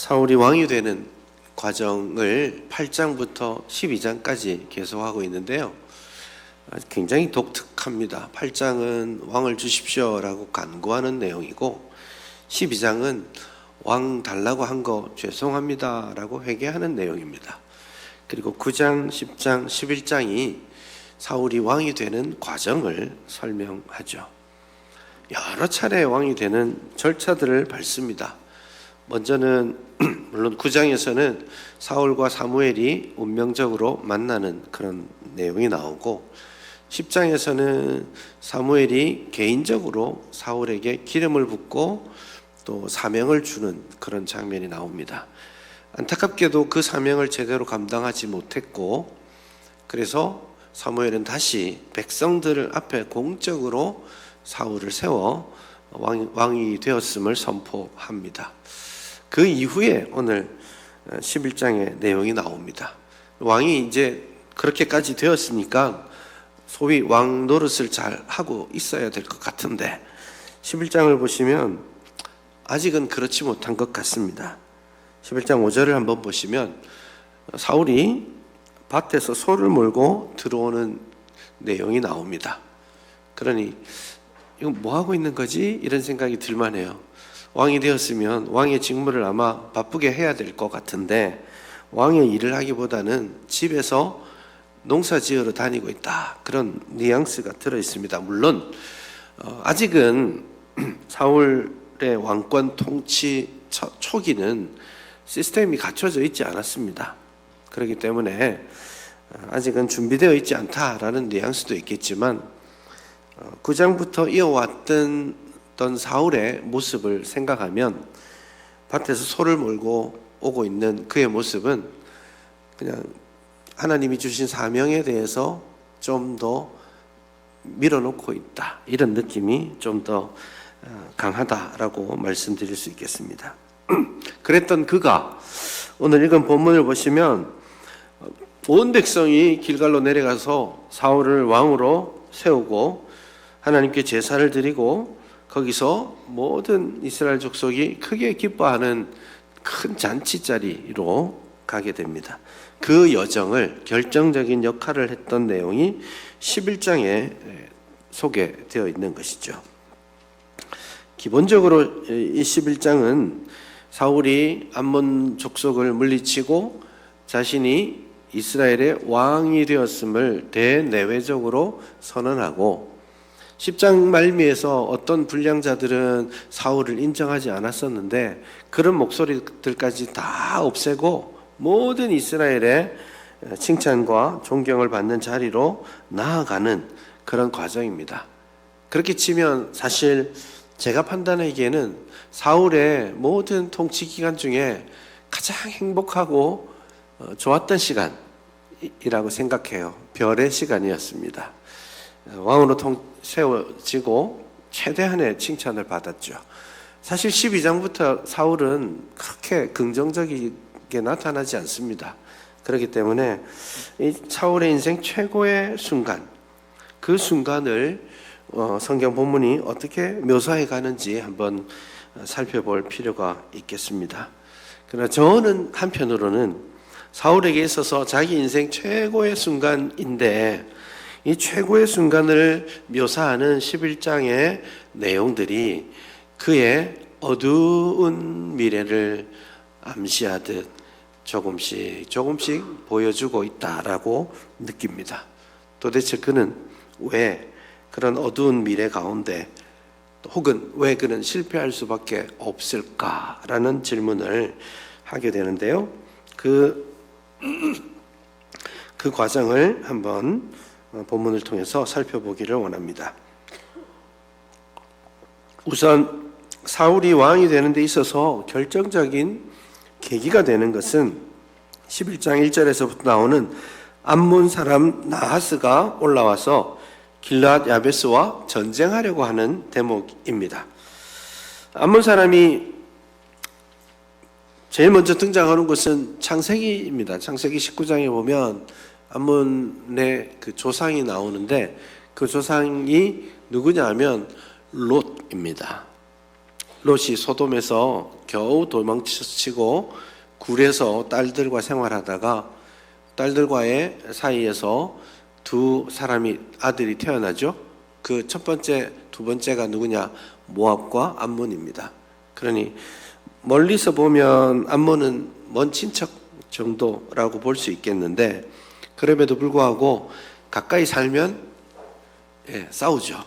사울이 왕이 되는 과정을 8장부터 12장까지 계속하고 있는데요. 굉장히 독특합니다. 8장은 왕을 주십시오라고 간구하는 내용이고 12장은 왕 달라고 한 거 죄송합니다라고 회개하는 내용입니다. 그리고 9장, 10장, 11장이 사울이 왕이 되는 과정을 설명하죠. 여러 차례 왕이 되는 절차들을 밟습니다. 먼저는 물론 9장에서는 사울과 사무엘이 운명적으로 만나는 그런 내용이 나오고 10장에서는 사무엘이 개인적으로 사울에게 기름을 붓고 또 사명을 주는 그런 장면이 나옵니다. 안타깝게도 그 사명을 제대로 감당하지 못했고 그래서 사무엘은 다시 백성들 앞에 공적으로 사울을 세워 왕이 되었음을 선포합니다. 그 이후에 오늘 11장의 내용이 나옵니다. 왕이 이제 그렇게까지 되었으니까 소위 왕 노릇을 잘 하고 있어야 될 것 같은데 11장을 보시면 아직은 그렇지 못한 것 같습니다. 11장 5절을 한번 보시면 사울이 밭에서 소를 몰고 들어오는 내용이 나옵니다. 그러니 이거 뭐 하고 있는 거지? 이런 생각이 들만해요. 왕이 되었으면 왕의 직무를 아마 바쁘게 해야 될 것 같은데 왕의 일을 하기보다는 집에서 농사 지으러 다니고 있다. 그런 뉘앙스가 들어 있습니다. 물론 아직은 사울의 왕권 통치 초기는 시스템이 갖춰져 있지 않았습니다. 그렇기 때문에 아직은 준비되어 있지 않다라는 뉘앙스도 있겠지만 9장부터 이어왔던 사울의 모습을 생각하면 밭에서 소를 몰고 오고 있는 그의 모습은 그냥 하나님이 주신 사명에 대해서 좀 더 밀어놓고 있다, 이런 느낌이 좀 더 강하다라고 말씀드릴 수 있겠습니다. 그랬던 그가 오늘 읽은 본문을 보시면 온 백성이 길갈로 내려가서 사울을 왕으로 세우고 하나님께 제사를 드리고 거기서 모든 이스라엘 족속이 크게 기뻐하는 큰 잔치 자리로 가게 됩니다. 그 여정을 결정적인 역할을 했던 내용이 11장에 소개되어 있는 것이죠. 기본적으로 이 11장은 사울이 암몬 족속을 물리치고 자신이 이스라엘의 왕이 되었음을 대내외적으로 선언하고 10장 말미에서 어떤 불량자들은 사울을 인정하지 않았었는데 그런 목소리들까지 다 없애고 모든 이스라엘의 칭찬과 존경을 받는 자리로 나아가는 그런 과정입니다. 그렇게 치면 사실 제가 판단하기에는 사울의 모든 통치 기간 중에 가장 행복하고 좋았던 시간이라고 생각해요. 별의 시간이었습니다. 왕으로 세워지고 최대한의 칭찬을 받았죠. 사실 12장부터 사울은 그렇게 긍정적이게 나타나지 않습니다. 그렇기 때문에 이 사울의 인생 최고의 순간, 그 순간을 성경 본문이 어떻게 묘사해 가는지 한번 살펴볼 필요가 있겠습니다. 그러나 저는 한편으로는 사울에게 있어서 자기 인생 최고의 순간인데 이 최고의 순간을 묘사하는 11장의 내용들이 그의 어두운 미래를 암시하듯 조금씩 보여주고 있다라고 느낍니다. 도대체 그는 왜 그런 어두운 미래 가운데 혹은 왜 그는 실패할 수밖에 없을까라는 질문을 하게 되는데요. 그 과정을 한번 본문을 통해서 살펴보기를 원합니다. 우선 사울이 왕이 되는 데 있어서 결정적인 계기가 되는 것은 11장 1절에서부터 나오는 암몬 사람 나하스가 올라와서 길르앗 야베스와 전쟁하려고 하는 대목입니다. 암몬 사람이 제일 먼저 등장하는 것은 창세기입니다. 창세기 19장에 보면 암몬의 그 조상이 나오는데 그 조상이 누구냐 하면 롯입니다. 롯이 소돔에서 겨우 도망치고 굴에서 딸들과 생활하다가 딸들과의 사이에서 두 사람이 아들이 태어나죠. 그 첫 번째, 두 번째가 누구냐? 모압과 암몬입니다. 그러니 멀리서 보면 암몬은 먼 친척 정도라고 볼 수 있겠는데, 그럼에도 불구하고 가까이 살면 싸우죠.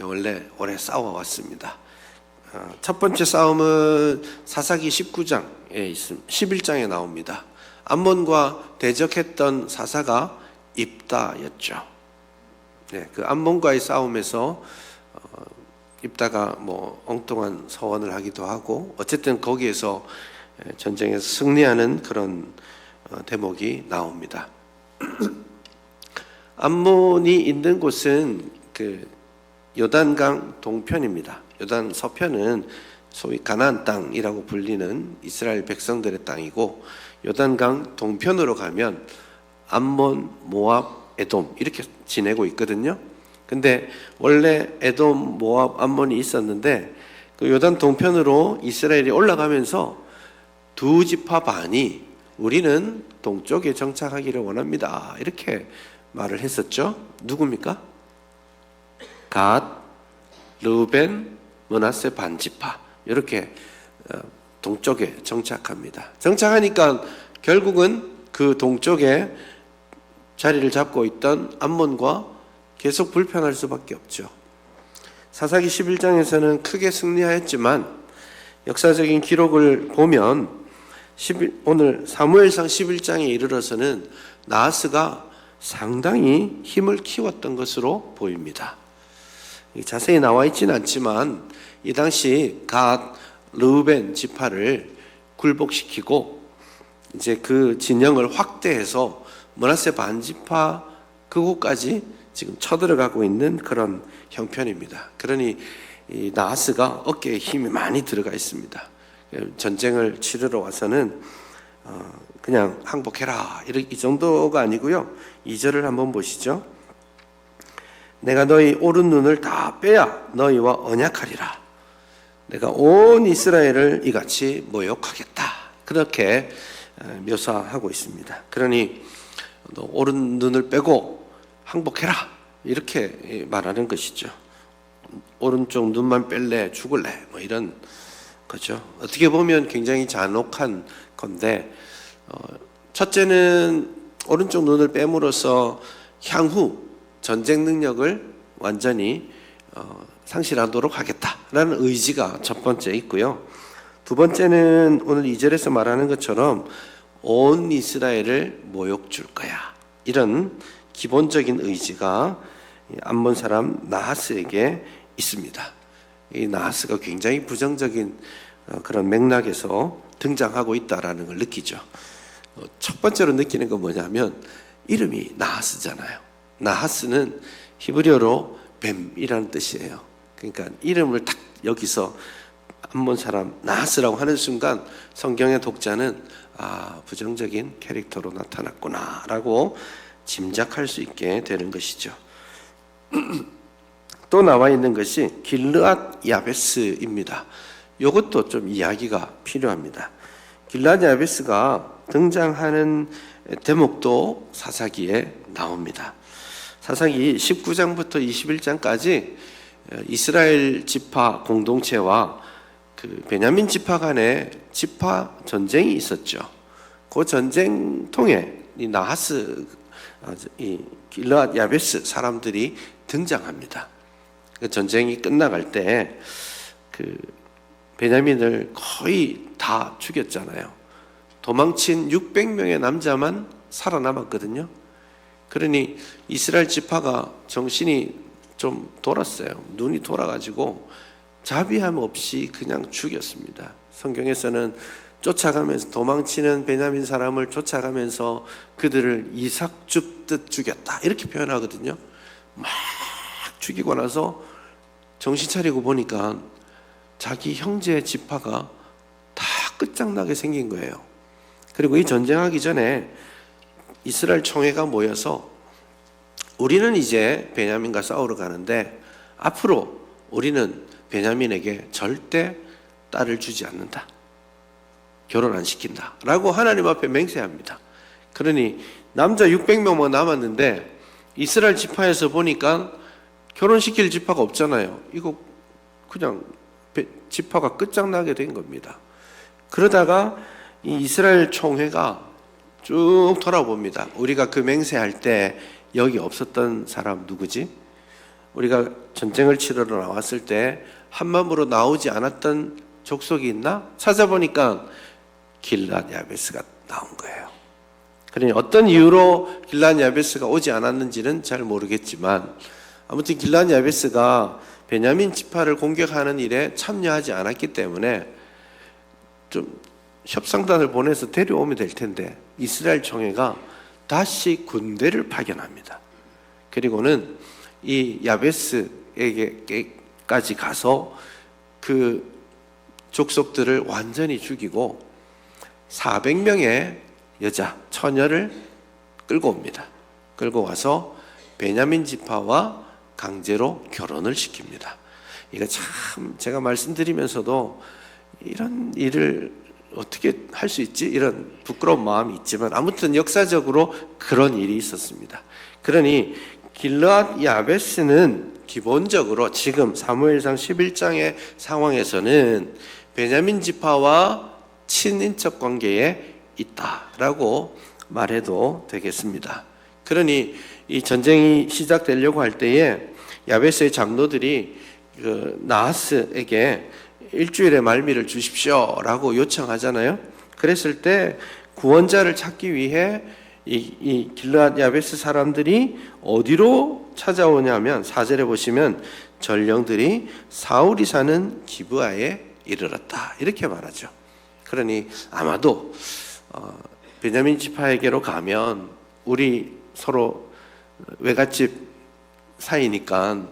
원래 오래 싸워왔습니다. 첫 번째 싸움은 사사기 19장에 있습니다. 11장에 나옵니다. 암몬과 대적했던 사사가 입다였죠. 그 암몬과의 싸움에서 입다가 엉뚱한 서원을 하기도 하고, 어쨌든 거기에서 전쟁에서 승리하는 그런 대목이 나옵니다. 암몬이 있는 곳은 그 요단강 동편입니다. 요단 서편은 소위 가나안 땅이라고 불리는 이스라엘 백성들의 땅이고, 요단강 동편으로 가면 암몬, 모압, 에돔 이렇게 지내고 있거든요. 근데 원래 에돔, 모압, 암몬이 있었는데 그 요단 동편으로 이스라엘이 올라가면서 두 지파 반이 우리는 동쪽에 정착하기를 원합니다, 이렇게 말을 했었죠. 누굽니까? 갓, 르우벤, 므낫세 반지파, 이렇게 동쪽에 정착합니다. 정착하니까 결국은 그 동쪽에 자리를 잡고 있던 암몬과 계속 불편할 수밖에 없죠. 사사기 11장에서는 크게 승리하였지만 역사적인 기록을 보면 오늘 사무엘상 11장에 이르러서는 나하스가 상당히 힘을 키웠던 것으로 보입니다. 자세히 나와 있지는 않지만 이 당시 갓, 르우벤 지파를 굴복시키고 이제 그 진영을 확대해서 므낫세 반지파 그곳까지 지금 쳐들어가고 있는 그런 형편입니다. 그러니 이 나하스가 어깨에 힘이 많이 들어가 있습니다. 전쟁을 치르러 와서는 그냥 항복해라 이 정도가 아니고요. 2절을 한번 보시죠. 내가 너희 오른 눈을 다 빼야 너희와 언약하리라. 내가 온 이스라엘을 이같이 모욕하겠다. 그렇게 묘사하고 있습니다. 그러니 너 오른 눈을 빼고 항복해라, 이렇게 말하는 것이죠. 오른쪽 눈만 뺄래 죽을래 이런 거죠. 어떻게 보면 굉장히 잔혹한 건데, 첫째는 오른쪽 눈을 빼므로써 향후 전쟁 능력을 완전히 상실하도록 하겠다라는 의지가 첫 번째 있고요. 두 번째는 오늘 2절에서 말하는 것처럼 온 이스라엘을 모욕 줄 거야, 이런 기본적인 의지가 암몬 사람 나하스에게 있습니다. 이 나하스가 굉장히 부정적인 그런 맥락에서 등장하고 있다라는 걸 느끼죠. 첫 번째로 느끼는 건 뭐냐면 이름이 나하스잖아요. 나하스는 히브리어로 뱀이라는 뜻이에요. 그러니까 이름을 딱 여기서 암몬 사람 나하스라고 하는 순간 성경의 독자는 부정적인 캐릭터로 나타났구나라고 짐작할 수 있게 되는 것이죠. 또 나와 있는 것이 길르앗 야베스입니다. 이것도 좀 이야기가 필요합니다. 길르앗 야베스가 등장하는 대목도 사사기에 나옵니다. 사사기 19장부터 21장까지 이스라엘 지파 공동체와 그 베냐민 지파 간의 지파 전쟁이 있었죠. 그 전쟁 통해 이 나하스, 이 길르앗 야베스 사람들이 등장합니다. 그 전쟁이 끝나갈 때 그 베냐민을 거의 다 죽였잖아요. 도망친 600명의 남자만 살아남았거든요. 그러니 이스라엘 지파가 정신이 좀 돌았어요. 눈이 돌아가지고 자비함 없이 그냥 죽였습니다. 성경에서는 쫓아가면서 도망치는 베냐민 사람을 쫓아가면서 그들을 이삭 줍듯 죽였다, 이렇게 표현하거든요. 막 죽이고 나서 정신 차리고 보니까 자기 형제 지파가 다 끝장나게 생긴 거예요. 그리고 이 전쟁하기 전에 이스라엘 총회가 모여서 우리는 이제 베냐민과 싸우러 가는데 앞으로 우리는 베냐민에게 절대 딸을 주지 않는다. 결혼 안 시킨다. 라고 하나님 앞에 맹세합니다. 그러니 남자 600명만 남았는데 이스라엘 지파에서 보니까 결혼시킬 지파가 없잖아요. 이거 그냥 지파가 끝장나게 된 겁니다. 그러다가 이 이스라엘 총회가 쭉 돌아봅니다. 우리가 그 맹세할 때 여기 없었던 사람 누구지? 우리가 전쟁을 치러러 나왔을 때 한마음으로 나오지 않았던 족속이 있나? 찾아보니까 길앗 야베스가 나온 거예요. 그러니 어떤 이유로 길앗 야베스가 오지 않았는지는 잘 모르겠지만 아무튼 길앗 야베스가 베냐민 지파를 공격하는 일에 참여하지 않았기 때문에 좀 협상단을 보내서 데려오면 될 텐데 이스라엘 총회가 다시 군대를 파견합니다. 그리고는 이 야베스에게까지 가서 그 족속들을 완전히 죽이고 400명의 여자, 처녀를 끌고 옵니다. 끌고 와서 베냐민 지파와 강제로 결혼을 시킵니다. 이거 참 제가 말씀드리면서도 이런 일을 어떻게 할 수 있지? 이런 부끄러운 마음이 있지만 아무튼 역사적으로 그런 일이 있었습니다. 그러니 길앗 야베스는 기본적으로 지금 사무엘상 11장의 상황에서는 베냐민 지파와 친인척 관계에 있다라고 말해도 되겠습니다. 그러니 이 전쟁이 시작되려고 할 때에 야베스의 장로들이 그 나하스에게 일주일의 말미를 주십시오라고 요청하잖아요. 그랬을 때 구원자를 찾기 위해 이 길앗 야베스 사람들이 어디로 찾아오냐면 4절에 보시면 전령들이 사울이 사는 기브아에 이르렀다 이렇게 말하죠. 그러니 아마도 베냐민 지파에게로 가면 우리 서로 외갓집 사이니까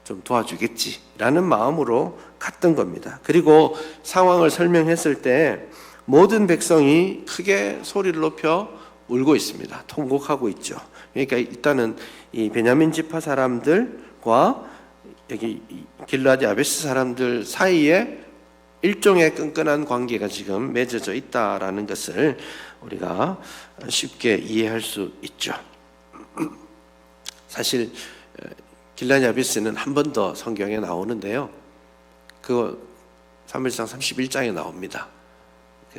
좀 도와주겠지라는 마음으로 갔던 겁니다. 그리고 상황을 설명했을 때 모든 백성이 크게 소리를 높여 울고 있습니다. 통곡하고 있죠. 그러니까 일단은 이 베냐민 지파 사람들과 여기 길앗 야베스 사람들 사이에 일종의 끈끈한 관계가 지금 맺어져 있다라는 것을 우리가 쉽게 이해할 수 있죠. 사실 길앗 야베스는 한 번 더 성경에 나오는데요. 그 사무엘상 31장에 나옵니다.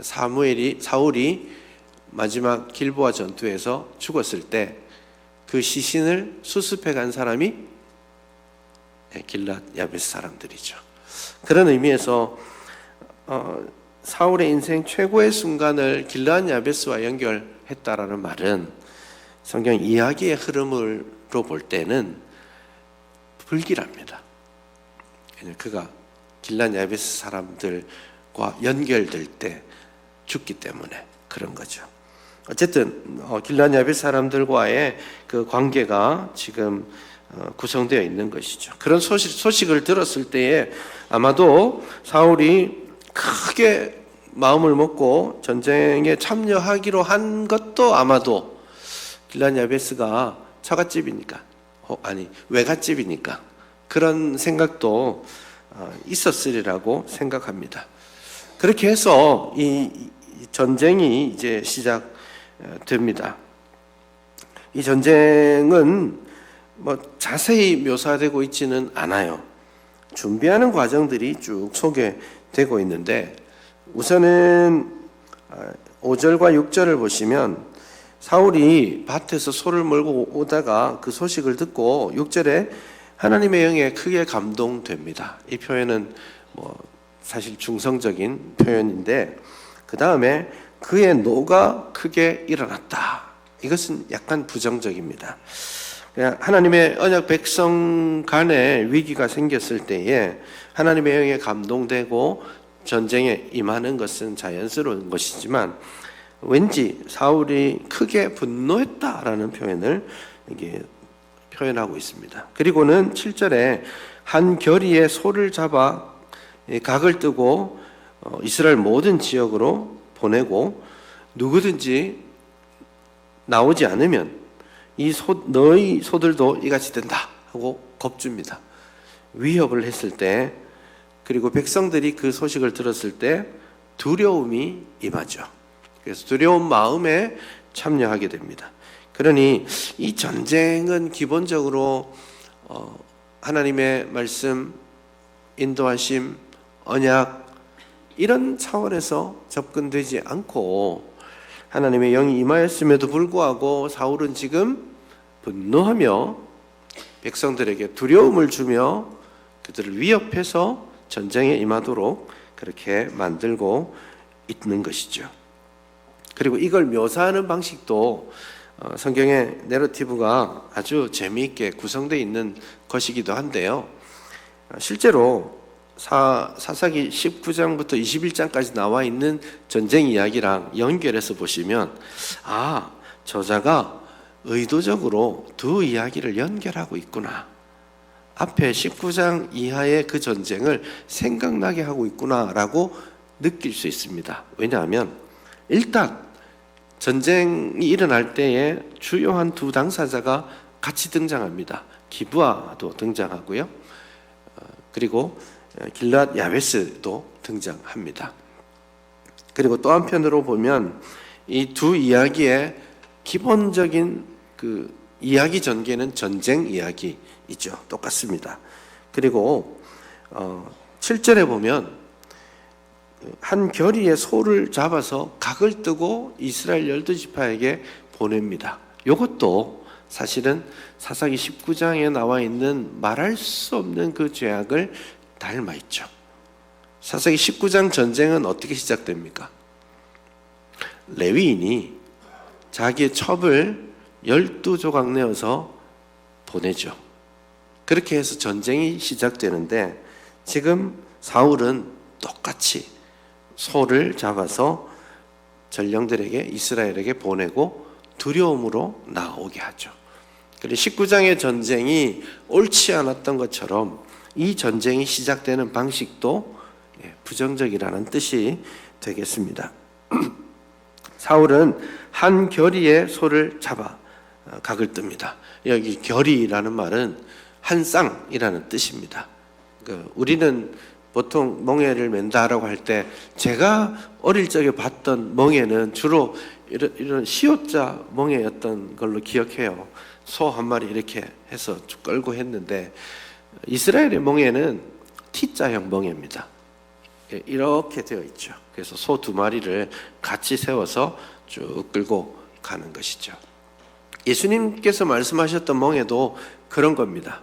사울이 마지막 길보아 전투에서 죽었을 때 그 시신을 수습해 간 사람이 길앗 야베스 사람들이죠. 그런 의미에서 사울의 인생 최고의 순간을 길앗 야베스와 연결했다라는 말은 성경 이야기의 흐름으로 볼 때는 불길합니다. 그가 길앗 야베스 사람들과 연결될 때 죽기 때문에 그런 거죠. 어쨌든 길앗 야베스 사람들과의 그 관계가 지금 구성되어 있는 것이죠. 그런 소식을 들었을 때에 아마도 사울이 크게 마음을 먹고 전쟁에 참여하기로 한 것도 아마도 길앗 야베스가 처갓집이니까 외갓집이니까 그런 생각도 있었으리라고 생각합니다. 그렇게 해서 이 전쟁이 이제 시작됩니다. 이 전쟁은 뭐 자세히 묘사되고 있지는 않아요. 준비하는 과정들이 쭉 소개되고 있는데 우선은 5절과 6절을 보시면 사울이 밭에서 소를 몰고 오다가 그 소식을 듣고 6절에 하나님의 영에 크게 감동됩니다. 이 표현은 뭐 사실 중성적인 표현인데 그 다음에 그의 노가 크게 일어났다. 이것은 약간 부정적입니다. 하나님의 언약 백성 간에 위기가 생겼을 때에 하나님의 영에 감동되고 전쟁에 임하는 것은 자연스러운 것이지만 왠지 사울이 크게 분노했다라는 표현을 이게 표현하고 있습니다. 그리고는 7절에 한 결의에 소를 잡아 각을 뜨고 이스라엘 모든 지역으로 보내고 누구든지 나오지 않으면 너희 소들도 이같이 된다 하고 겁줍니다. 위협을 했을 때 그리고 백성들이 그 소식을 들었을 때 두려움이 임하죠. 그래서 두려운 마음에 참여하게 됩니다. 그러니 이 전쟁은 기본적으로 하나님의 말씀, 인도하심, 언약 이런 차원에서 접근되지 않고 하나님의 영이 임하였음에도 불구하고 사울은 지금 분노하며 백성들에게 두려움을 주며 그들을 위협해서 전쟁에 임하도록 그렇게 만들고 있는 것이죠. 그리고 이걸 묘사하는 방식도 성경의 내러티브가 아주 재미있게 구성되어 있는 것이기도 한데요. 실제로 사사기 19장부터 21장까지 나와 있는 전쟁 이야기랑 연결해서 보시면 저자가 의도적으로 두 이야기를 연결하고 있구나, 앞에 19장 이하의 그 전쟁을 생각나게 하고 있구나라고 느낄 수 있습니다. 왜냐하면 일단 전쟁이 일어날 때에 주요한 두 당사자가 같이 등장합니다. 기브아도 등장하고요, 그리고 길앗 야베스도 등장합니다. 그리고 또 한편으로 보면 이 두 이야기의 기본적인 그 이야기 전개는 전쟁 이야기이죠. 똑같습니다. 그리고 7절에 보면 한 결의의 소를 잡아서 각을 뜨고 이스라엘 12지파에게 보냅니다. 이것도 사실은 사사기 19장에 나와 있는 말할 수 없는 그 죄악을 닮아 있죠. 사사기 19장 전쟁은 어떻게 시작됩니까? 레위인이 자기의 첩을 12조각 내어서 보내죠. 그렇게 해서 전쟁이 시작되는데 지금 사울은 똑같이 소를 잡아서 전령들에게, 이스라엘에게 보내고 두려움으로 나오게 하죠. 그리고 19장의 전쟁이 옳지 않았던 것처럼 이 전쟁이 시작되는 방식도 부정적이라는 뜻이 되겠습니다. 사울은 한 결의의 소를 잡아 각을 뜹니다. 여기 결의라는 말은 한 쌍이라는 뜻입니다. 우리는 보통 멍에를 맨다라고 할 때 제가 어릴 적에 봤던 멍에는 주로 이런 시옷자 멍에였던 걸로 기억해요. 소 한 마리 이렇게 해서 쭉 끌고 했는데 이스라엘의 멍에는 T자형 멍에입니다. 이렇게 되어 있죠. 그래서 소 두 마리를 같이 세워서 쭉 끌고 가는 것이죠. 예수님께서 말씀하셨던 멍에도 그런 겁니다.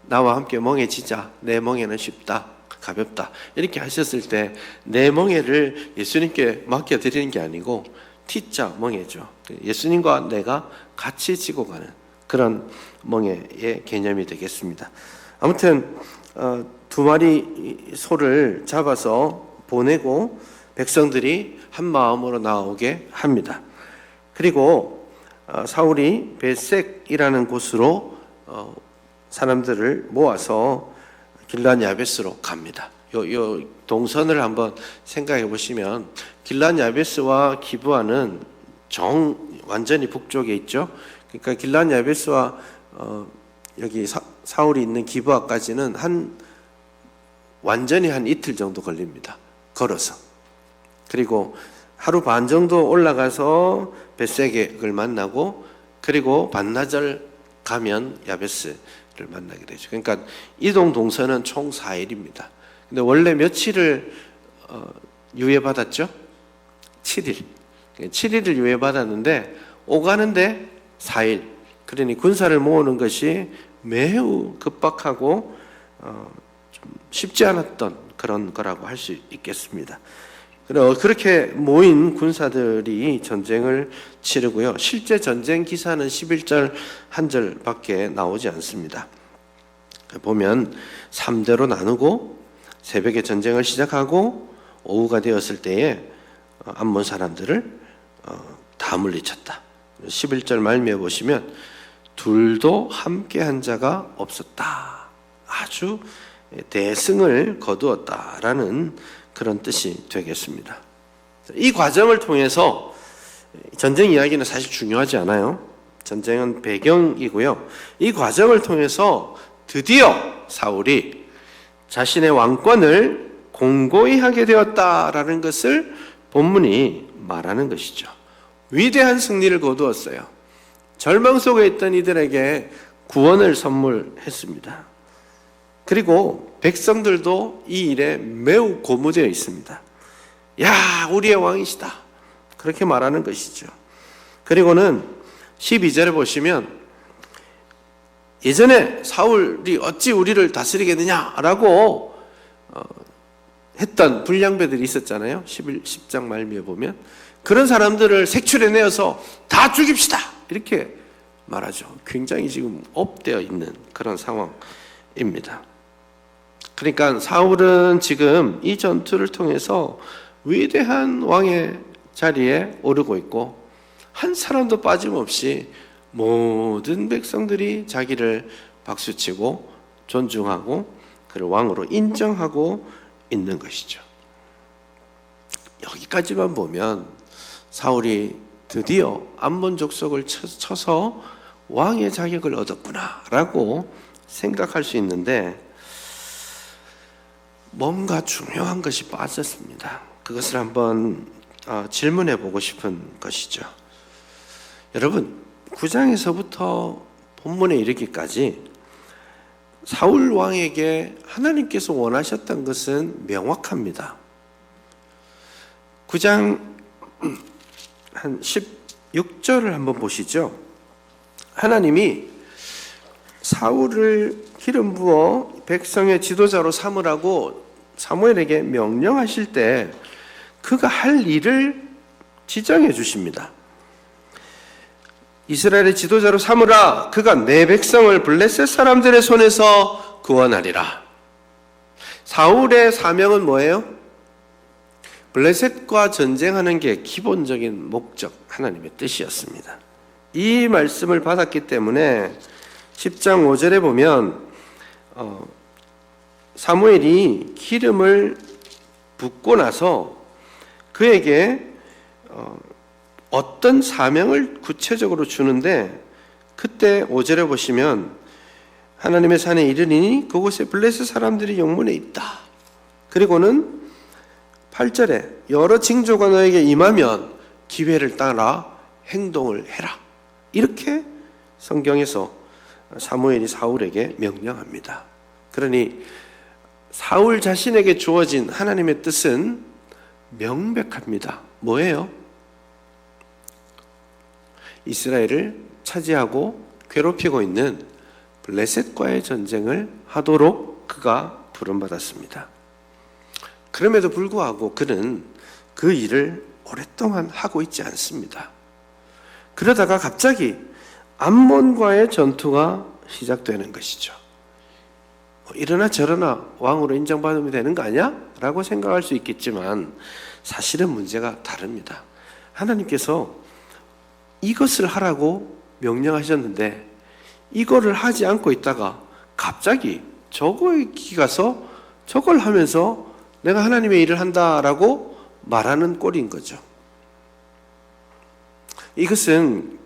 나와 함께 멍에 지자. 내 멍에는 쉽다, 가볍다. 이렇게 하셨을 때 내 멍에를 예수님께 맡겨드리는 게 아니고 T자 멍에죠. 예수님과 내가 같이 지고 가는 그런 멍에의 개념이 되겠습니다. 아무튼 두 마리 소를 잡아서 보내고 백성들이 한 마음으로 나오게 합니다. 그리고 사울이 베색이라는 곳으로 사람들을 모아서 길앗 야베스로 갑니다. 요 동선을 한번 생각해 보시면 길앗 야베스와 기브아는 완전히 북쪽에 있죠. 그러니까 길앗 야베스와 여기 사울이 있는 기브아까지는 완전히 한 이틀 정도 걸립니다. 걸어서. 그리고 하루 반 정도 올라가서 벳세객을 만나고 그리고 반나절 가면 야베스를 만나게 되죠. 그러니까 이동 동선은 총 4일입니다. 근데 원래 며칠을 유예받았죠? 7일. 7일을 유예받았는데 오가는데 4일. 그러니 군사를 모으는 것이 매우 급박하고 좀 쉽지 않았던 그런 거라고 할 수 있겠습니다. 그렇게 모인 군사들이 전쟁을 치르고요. 실제 전쟁 기사는 11절 한 절밖에 나오지 않습니다. 보면 3대로 나누고 새벽에 전쟁을 시작하고 오후가 되었을 때에 암몬 사람들을 다 물리쳤다. 11절 말미에 보시면 둘도 함께한 자가 없었다. 아주 대승을 거두었다라는 그런 뜻이 되겠습니다. 이 과정을 통해서 전쟁 이야기는 사실 중요하지 않아요. 전쟁은 배경이고요. 이 과정을 통해서 드디어 사울이 자신의 왕권을 공고히 하게 되었다라는 것을 본문이 말하는 것이죠. 위대한 승리를 거두었어요. 절망 속에 있던 이들에게 구원을 선물했습니다. 그리고 백성들도 이 일에 매우 고무되어 있습니다. 야, 우리의 왕이시다, 그렇게 말하는 것이죠. 그리고는 12절에 보시면 예전에 사울이 어찌 우리를 다스리겠느냐라고 했던 불량배들이 있었잖아요. 10장 말미에 보면 그런 사람들을 색출해내어서 다 죽입시다, 이렇게 말하죠. 굉장히 지금 업되어 있는 그런 상황입니다. 그러니까 사울은 지금 이 전투를 통해서 위대한 왕의 자리에 오르고 있고 한 사람도 빠짐없이 모든 백성들이 자기를 박수치고 존중하고 그를 왕으로 인정하고 있는 것이죠. 여기까지만 보면 사울이 드디어 암몬 족속을 쳐서 왕의 자격을 얻었구나 라고 생각할 수 있는데 뭔가 중요한 것이 빠졌습니다. 그것을 한번 질문해 보고 싶은 것이죠. 여러분, 9장에서부터 본문에 이르기까지 사울 왕에게 하나님께서 원하셨던 것은 명확합니다. 9장 한 16절을 한번 보시죠. 하나님이 사울을 기름 부어 백성의 지도자로 삼으라고 사무엘에게 명령하실 때 그가 할 일을 지정해 주십니다. 이스라엘의 지도자로 삼으라. 그가 내 백성을 블레셋 사람들의 손에서 구원하리라. 사울의 사명은 뭐예요? 블레셋과 전쟁하는 게 기본적인 목적, 하나님의 뜻이었습니다. 이 말씀을 받았기 때문에 10장 5절에 보면 사무엘이 기름을 붓고 나서 그에게 어떤 사명을 구체적으로 주는데, 그때 5절에 보시면 하나님의 산에 이르리니 그곳에 블레셋 사람들이 영문에 있다. 그리고는 8절에 여러 징조가 너에게 임하면 기회를 따라 행동을 해라. 이렇게 성경에서 사무엘이 사울에게 명령합니다. 그러니 사울 자신에게 주어진 하나님의 뜻은 명백합니다. 뭐예요? 이스라엘을 차지하고 괴롭히고 있는 블레셋과의 전쟁을 하도록 그가 부름받았습니다. 그럼에도 불구하고 그는 그 일을 오랫동안 하고 있지 않습니다. 그러다가 갑자기 암몬과의 전투가 시작되는 것이죠. 이러나 저러나 왕으로 인정받으면 되는 거 아니야? 라고 생각할 수 있겠지만 사실은 문제가 다릅니다. 하나님께서 이것을 하라고 명령하셨는데 이거를 하지 않고 있다가 갑자기 저거에 가서 저걸 하면서 내가 하나님의 일을 한다라고 말하는 꼴인 거죠. 이것은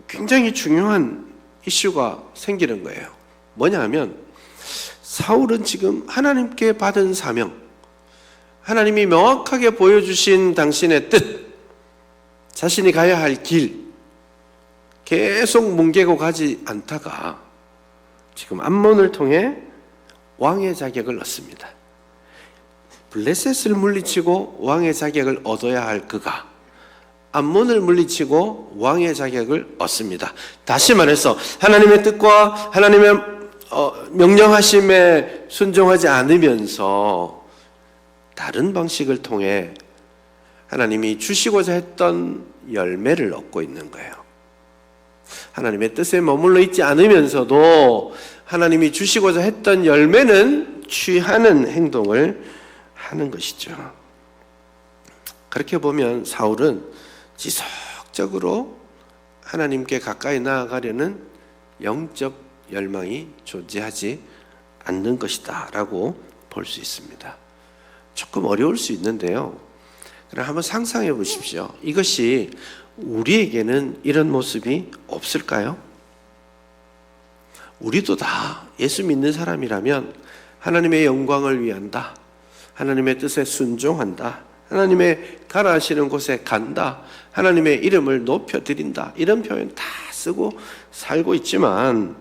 굉장히 중요한 이슈가 생기는 거예요. 뭐냐 하면 사울은 지금 하나님께 받은 사명, 하나님이 명확하게 보여주신 당신의 뜻, 자신이 가야 할 길 계속 뭉개고 가지 않다가 지금 암몬을 통해 왕의 자격을 얻습니다. 블레셋을 물리치고 왕의 자격을 얻어야 할 그가 암몬을 물리치고 왕의 자격을 얻습니다. 다시 말해서 하나님의 뜻과 하나님의 명령하심에 순종하지 않으면서 다른 방식을 통해 하나님이 주시고자 했던 열매를 얻고 있는 거예요. 하나님의 뜻에 머물러 있지 않으면서도 하나님이 주시고자 했던 열매는 취하는 행동을 하는 것이죠. 그렇게 보면 사울은 지속적으로 하나님께 가까이 나아가려는 영적 열망이 존재하지 않는 것이다 라고 볼 수 있습니다. 조금 어려울 수 있는데요, 그럼 한번 상상해 보십시오. 이것이 우리에게는 이런 모습이 없을까요? 우리도 다 예수 믿는 사람이라면 하나님의 영광을 위한다, 하나님의 뜻에 순종한다, 하나님의 가라 하시는 곳에 간다, 하나님의 이름을 높여드린다, 이런 표현 다 쓰고 살고 있지만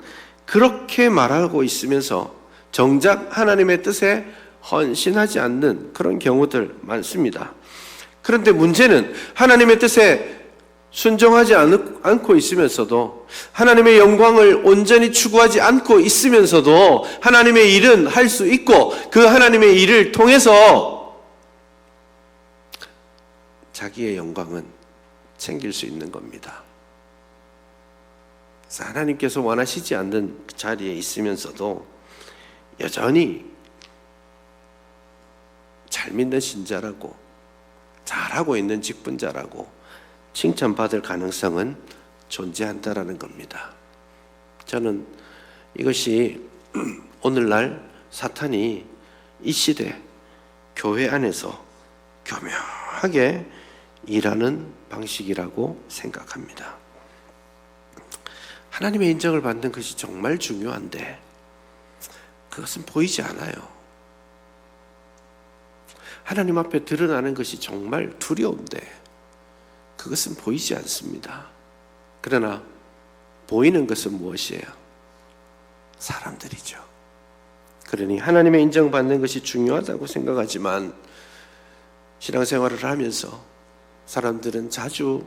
그렇게 말하고 있으면서 정작 하나님의 뜻에 헌신하지 않는 그런 경우들 많습니다. 그런데 문제는 하나님의 뜻에 순종하지 않고 있으면서도, 하나님의 영광을 온전히 추구하지 않고 있으면서도 하나님의 일은 할 수 있고, 그 하나님의 일을 통해서 자기의 영광은 챙길 수 있는 겁니다. 그래서 하나님께서 원하시지 않는 그 자리에 있으면서도 여전히 잘 믿는 신자라고, 잘하고 있는 직분자라고 칭찬받을 가능성은 존재한다라는 겁니다. 저는 이것이 오늘날 사탄이 이 시대 교회 안에서 교묘하게 일하는 방식이라고 생각합니다. 하나님의 인정을 받는 것이 정말 중요한데 그것은 보이지 않아요. 하나님 앞에 드러나는 것이 정말 두려운데 그것은 보이지 않습니다. 그러나 보이는 것은 무엇이에요? 사람들이죠. 그러니 하나님의 인정받는 것이 중요하다고 생각하지만 신앙생활을 하면서 사람들은 자주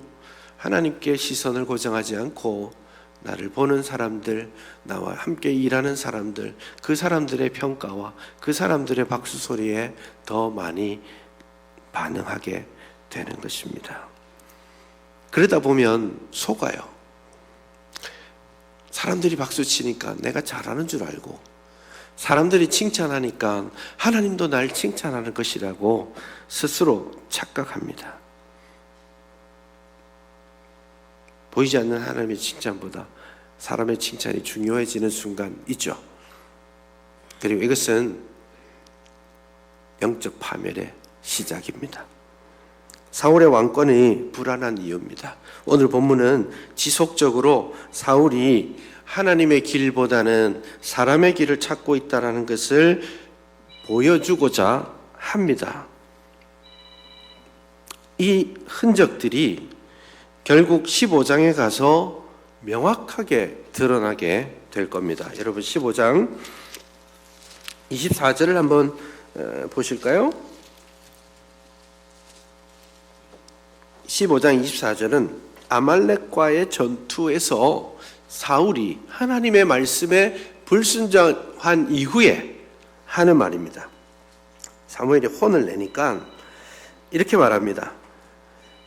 하나님께 시선을 고정하지 않고 나를 보는 사람들, 나와 함께 일하는 사람들, 그 사람들의 평가와 그 사람들의 박수 소리에 더 많이 반응하게 되는 것입니다. 그러다 보면 속아요. 사람들이 박수 치니까 내가 잘하는 줄 알고, 사람들이 칭찬하니까 하나님도 날 칭찬하는 것이라고 스스로 착각합니다. 보이지 않는 하나님의 칭찬보다 사람의 칭찬이 중요해지는 순간 있죠. 그리고 이것은 영적 파멸의 시작입니다. 사울의 왕권이 불안한 이유입니다. 오늘 본문은 지속적으로 사울이 하나님의 길보다는 사람의 길을 찾고 있다는 것을 보여주고자 합니다. 이 흔적들이 결국 15장에 가서 명확하게 드러나게 될 겁니다. 여러분 15장 24절을 한번 보실까요? 15장 24절은 아말렉과의 전투에서 사울이 하나님의 말씀에 불순종한 이후에 하는 말입니다. 사무엘이 혼을 내니까 이렇게 말합니다.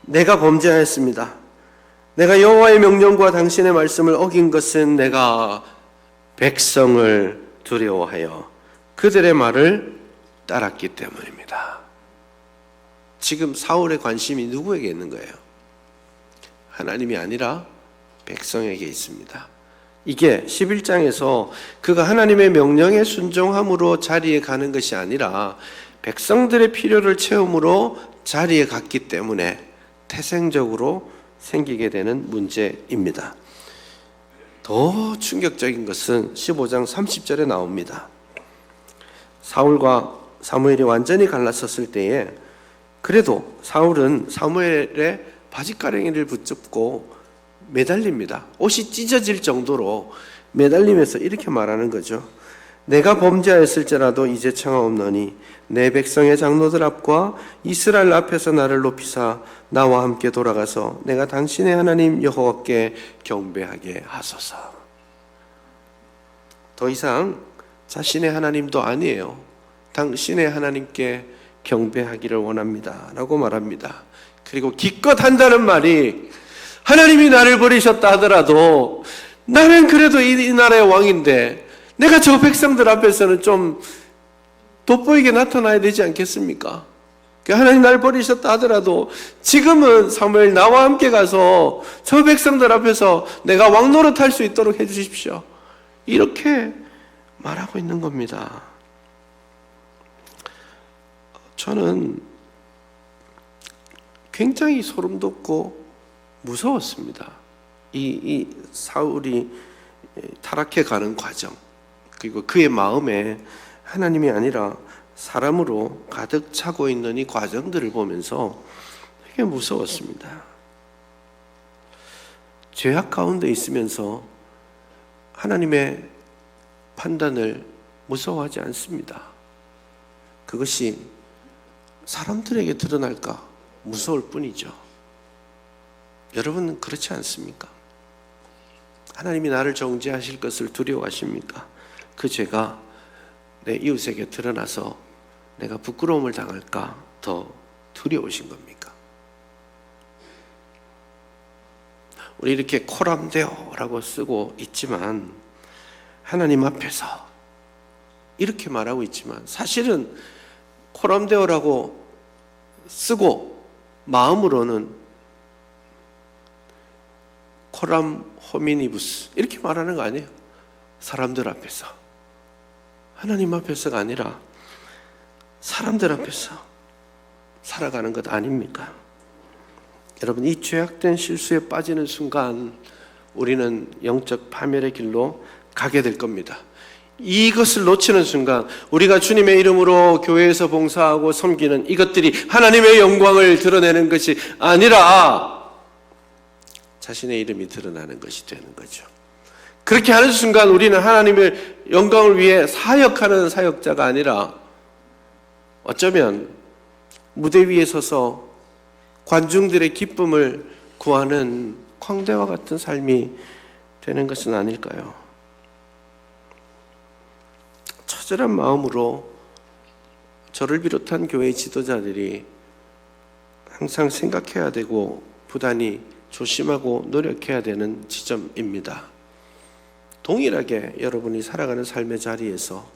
내가 범죄하였습니다. 내가 여호와의 명령과 당신의 말씀을 어긴 것은 내가 백성을 두려워하여 그들의 말을 따랐기 때문입니다. 지금 사울의 관심이 누구에게 있는 거예요? 하나님이 아니라 백성에게 있습니다. 이게 11장에서 그가 하나님의 명령에 순종함으로 자리에 가는 것이 아니라 백성들의 필요를 채움으로 자리에 갔기 때문에 태생적으로 생기게 되는 문제입니다. 더 충격적인 것은 15장 30절에 나옵니다. 사울과 사무엘이 완전히 갈라섰을 때에 그래도 사울은 사무엘의 바짓가랑이를 붙잡고 매달립니다. 옷이 찢어질 정도로 매달리면서 이렇게 말하는 거죠. 내가 범죄하였을지라도 이제 청하옵노니 내 백성의 장로들 앞과 이스라엘 앞에서 나를 높이사 나와 함께 돌아가서 내가 당신의 하나님 여호와께 경배하게 하소서. 더 이상 자신의 하나님도 아니에요. 당신의 하나님께 경배하기를 원합니다 라고 말합니다. 그리고 기껏 한다는 말이 하나님이 나를 버리셨다 하더라도 나는 그래도 이 나라의 왕인데 내가 저 백성들 앞에서는 좀 돋보이게 나타나야 되지 않겠습니까? 하나님 나를 버리셨다 하더라도 지금은 사무엘 나와 함께 가서 저 백성들 앞에서 내가 왕 노릇할 수 있도록 해주십시오. 이렇게 말하고 있는 겁니다. 저는 굉장히 소름 돋고 무서웠습니다. 이 사울이 타락해 가는 과정, 그리고 그의 마음에 하나님이 아니라 사람으로 가득 차고 있는 이 과정들을 보면서 되게 무서웠습니다. 죄악 가운데 있으면서 하나님의 판단을 무서워하지 않습니다. 그것이 사람들에게 드러날까 무서울 뿐이죠. 여러분은 그렇지 않습니까? 하나님이 나를 정죄하실 것을 두려워하십니까? 그 죄가 내 이웃에게 드러나서 내가 부끄러움을 당할까 더 두려우신 겁니까? 우리 이렇게 코람데오라고 쓰고 있지만 하나님 앞에서 이렇게 말하고 있지만 사실은 코람데오라고 쓰고 마음으로는 코람 호미니부스 이렇게 말하는 거 아니에요? 사람들 앞에서. 하나님 앞에서가 아니라 사람들 앞에서 살아가는 것 아닙니까? 여러분, 이 죄악된 실수에 빠지는 순간 우리는 영적 파멸의 길로 가게 될 겁니다. 이것을 놓치는 순간 우리가 주님의 이름으로 교회에서 봉사하고 섬기는 이것들이 하나님의 영광을 드러내는 것이 아니라 자신의 이름이 드러나는 것이 되는 거죠. 그렇게 하는 순간 우리는 하나님의 영광을 위해 사역하는 사역자가 아니라 어쩌면 무대 위에 서서 관중들의 기쁨을 구하는 광대와 같은 삶이 되는 것은 아닐까요? 처절한 마음으로 저를 비롯한 교회 지도자들이 항상 생각해야 되고 부단히 조심하고 노력해야 되는 지점입니다. 동일하게 여러분이 살아가는 삶의 자리에서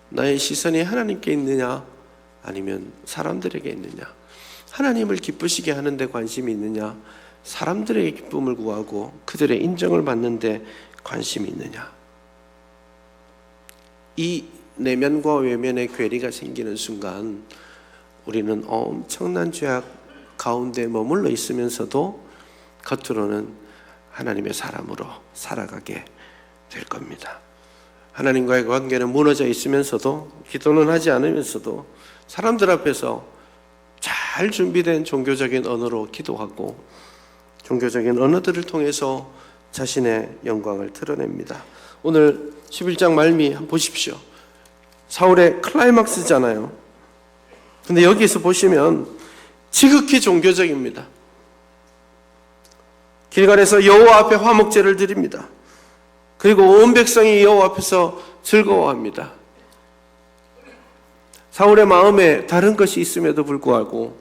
나의 시선이 하나님께 있느냐 아니면 사람들에게 있느냐, 하나님을 기쁘시게 하는 데 관심이 있느냐, 사람들에게 기쁨을 구하고 그들의 인정을 받는 데 관심이 있느냐, 이 내면과 외면의 괴리가 생기는 순간 우리는 엄청난 죄악 가운데 머물러 있으면서도 겉으로는 하나님의 사람으로 살아가게 될 겁니다. 하나님과의 관계는 무너져 있으면서도, 기도는 하지 않으면서도 사람들 앞에서 잘 준비된 종교적인 언어로 기도하고 종교적인 언어들을 통해서 자신의 영광을 드러냅니다. 오늘 11장 말미 한번 보십시오. 사울의 클라이막스잖아요. 근데 여기서 보시면 지극히 종교적입니다. 길갈에서 여호와 앞에 화목제를 드립니다. 그리고 온 백성이 여호와 앞에서 즐거워합니다. 사울의 마음에 다른 것이 있음에도 불구하고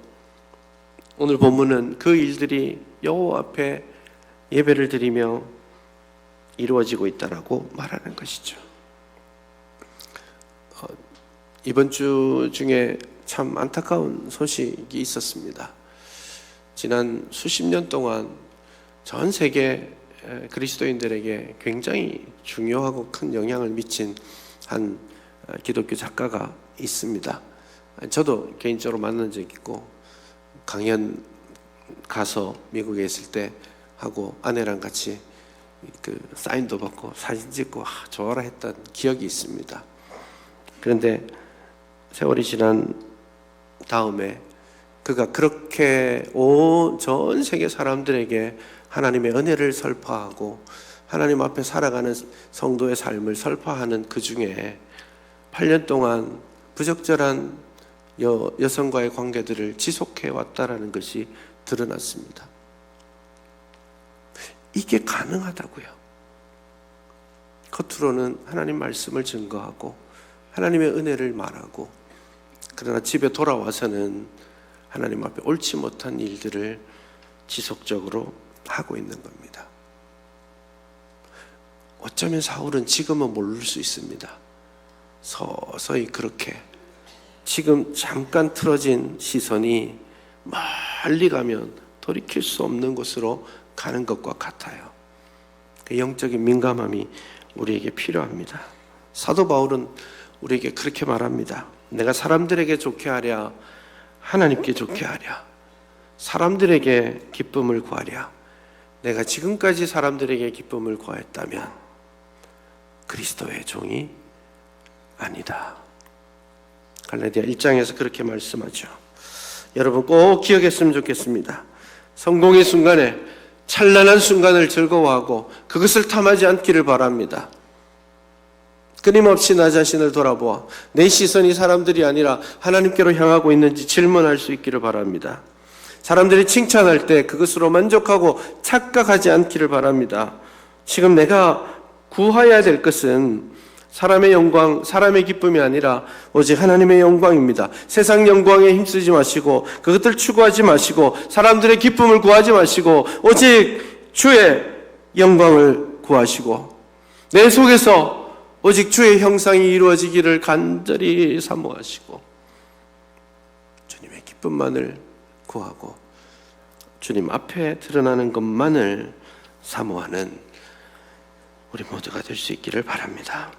오늘 본문은 그 일들이 여호와 앞에 예배를 드리며 이루어지고 있다라고 말하는 것이죠. 이번 주 중에 참 안타까운 소식이 있었습니다. 지난 수십 년 동안 전 세계 그리스도인들에게 굉장히 중요하고 큰 영향을 미친 한 기독교 작가가 있습니다. 저도 개인적으로 만난 적이 있고 강연 가서 미국에 있을 때 하고 아내랑 같이 그 사인도 받고 사진 찍고 좋아라 했던 기억이 있습니다. 그런데 세월이 지난 다음에 그가 그렇게 온 전 세계 사람들에게 하나님의 은혜를 설파하고 하나님 앞에 살아가는 성도의 삶을 설파하는 그 중에 8년 동안 부적절한 여성과의 관계들을 지속해 왔다라는 것이 드러났습니다. 이게 가능하다고요. 겉으로는 하나님 말씀을 증거하고 하나님의 은혜를 말하고, 그러나 집에 돌아와서는 하나님 앞에 옳지 못한 일들을 지속적으로 하고 있는 겁니다. 어쩌면 사울은 지금은 모를 수 있습니다. 서서히 그렇게 지금 잠깐 틀어진 시선이 멀리 가면 돌이킬 수 없는 곳으로 가는 것과 같아요. 그 영적인 민감함이 우리에게 필요합니다. 사도 바울은 우리에게 그렇게 말합니다. 내가 사람들에게 좋게 하랴, 하나님께 좋게 하랴, 사람들에게 기쁨을 구하랴. 내가 지금까지 사람들에게 기쁨을 구하였다면 그리스도의 종이 아니다. 갈라디아 1장에서 그렇게 말씀하죠. 여러분 꼭 기억했으면 좋겠습니다. 성공의 순간에 찬란한 순간을 즐거워하고 그것을 탐하지 않기를 바랍니다. 끊임없이 나 자신을 돌아보아 내 시선이 사람들이 아니라 하나님께로 향하고 있는지 질문할 수 있기를 바랍니다. 사람들이 칭찬할 때 그것으로 만족하고 착각하지 않기를 바랍니다. 지금 내가 구해야 될 것은 사람의 영광, 사람의 기쁨이 아니라 오직 하나님의 영광입니다. 세상 영광에 힘쓰지 마시고 그것들 추구하지 마시고 사람들의 기쁨을 구하지 마시고 오직 주의 영광을 구하시고 내 속에서 오직 주의 형상이 이루어지기를 간절히 사모하시고 주님의 기쁨만을 구하고 주님 앞에 드러나는 것만을 사모하는 우리 모두가 될 수 있기를 바랍니다.